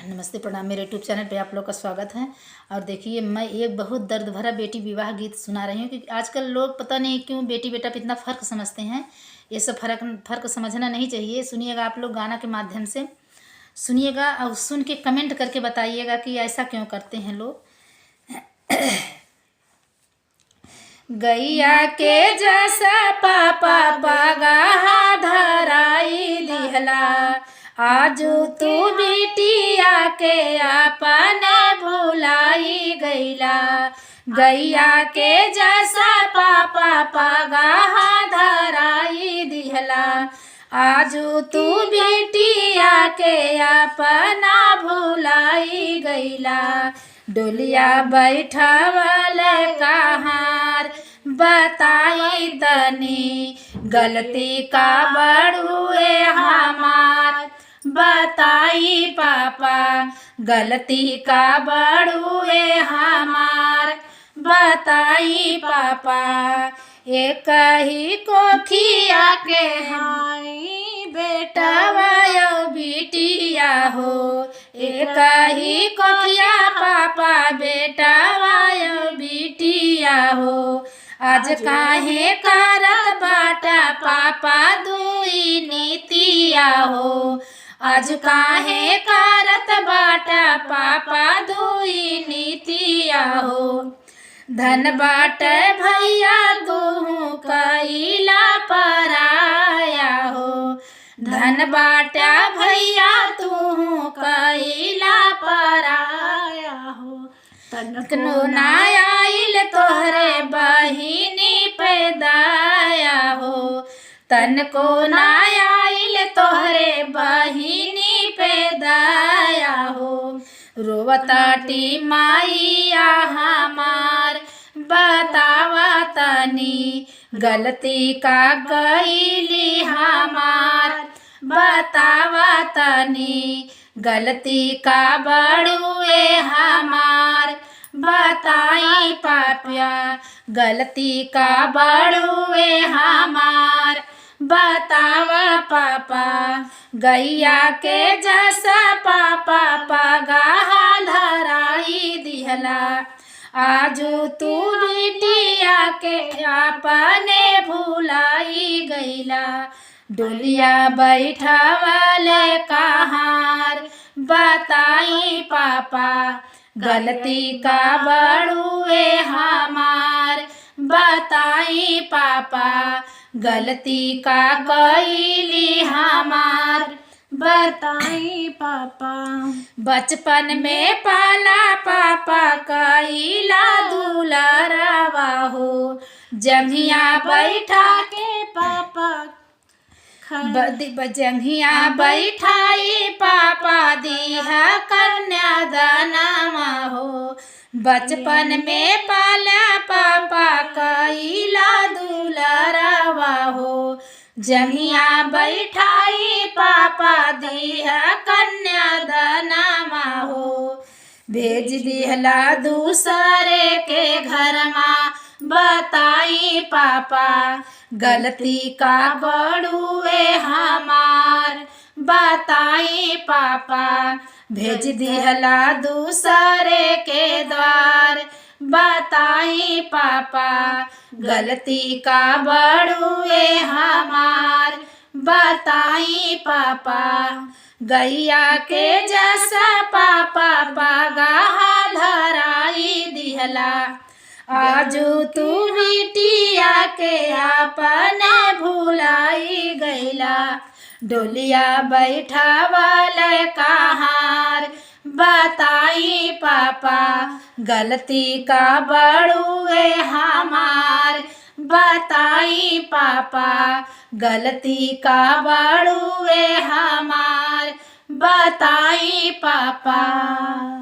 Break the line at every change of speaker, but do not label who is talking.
नमस्ते प्रणाम। मेरे यूट्यूब चैनल पे आप लोग का स्वागत है। और देखिए, मैं एक बहुत दर्द भरा बेटी विवाह गीत सुना रही हूँ क्योंकि आजकल लोग पता नहीं क्यों बेटी बेटा पे इतना फ़र्क समझते हैं। ये सब फ़र्क समझना नहीं चाहिए। सुनिएगा, आप लोग गाना के माध्यम से सुनिएगा और सुन के कमेंट करके बताइएगा कि ऐसा क्यों करते हैं लोग। गैया के जैसा पापा पगाहा धराई दिहला, आजू तू बिटिया के अपना भुलाई गईला। गैया के जैसा पापा पगाहा धराई दिहला, आजू तू बिटिया के अपना भुलाई गईला। डोलिया बैठावल कहार बताई तनी, गलती का बड़ुए हमार बताई पापा, गलती का बड़ुए हमार बताई पापा। एक ही कोखिया के हाई बेटा वायो बिटिया हो, एक ही कोखिया पापा बेटा वायो बिटिया हो। आज काहे करत बाटा पापा दुई नीतिया हो, आज काहे करत बाटा पापा दुई नीतिया हो। धन बाट भैया दूहू कैला पराया हो, धन बाटा भैया तू कैला पराया हो। तनको ना आइल तोहरे बहिनी पैदाया हो, तनको ना आइल तोहरे बहिनी पैदाया हो। रोवताटी माइया हमार बतावा तनी, गलती का गईली हमार बतावा तनी, गलती का बड़ुए हमार बताई पापिया, गलती का बड़ुए हमार बतावा पापा। गैया के जैसा पापा पगाहा धराई दिहला, आजू तू बिटिया के अपने भुलाई गईला। डोलिया बैठावल कहार बताई पापा, गलती का बड़ुए हमार बताई पापा, गलती का गईली हमार बताई पापा। बचपन में पाला पापा कैला दुलारवा हो, जंघिया बैठा के पापा जंघिया बैठाई पापा दिहा कन्यादानमा हो। बचपन में पाला पापा कैला दुलारवा हो, जंघिया बैठाई पापा दिहा कन्यादानमा हो। भेज दिहला दूसरे के घरमा बताई पापा, गलती का बड़ुए हमार बताई पापा। भेज दिहला दूसरे के द्वार बताई पापा, गलती का बड़ुए हमार बताई पापा। गैया के जैसा पापा पगाहा धराई दिहला, आजू तू बिटिया के अपने भुलाई गईला। डोलिया बैठावल कहार बताई पापा, गलती का बड़ुए हमार बताई पापा, गलती का बड़ुए हमार बताई पापा।